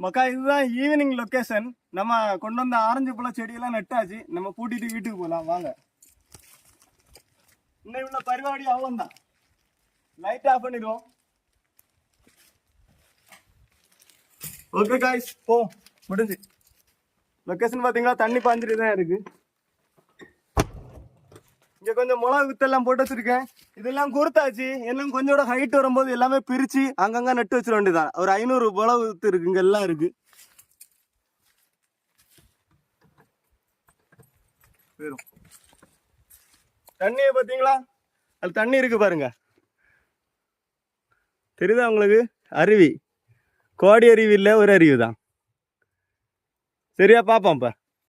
மக்கா இதுதான் evening location. நம்ம கொண்டு வந்த ஆரஞ்சு பழ செடியெல்லாம் நட்டாச்சு. நம்ம பூட்டிட்டு வீட்டுக்கு போகலாம் வாங்க. இன்னும் உள்ள பரிபாடி அவ்வளோ தான். லைட் ஆஃப் பண்ணிடுவோம். ஓகே காய்ஸ், போ முடிஞ்சு. லொக்கேஷன் பார்த்தீங்களா, தண்ணி பாஞ்சிட்டு தான் இருக்கு. இங்கே கொஞ்சம் மிளகு வித்தெல்லாம் போட்டு வச்சிருக்கேன். இதெல்லாம் கொடுத்தாச்சு. எல்லாம் கொஞ்சோட ஹைட் வரும்போது எல்லாமே பிரித்து அங்கங்கே நட்டு வச்சிட வேண்டியதான். ஒரு 500 மிளகு வித்து இருக்கு, இங்கே எல்லாம் இருக்கு. தண்ணியை பார்த்தீங்களா, அது தண்ணி இருக்கு பாருங்க, தெரியுதா உங்களுக்கு? அருவி, கோடி அருவி இல்லை, ஒரு அருவி தான். சரியா, பார்ப்போம் இப்போ.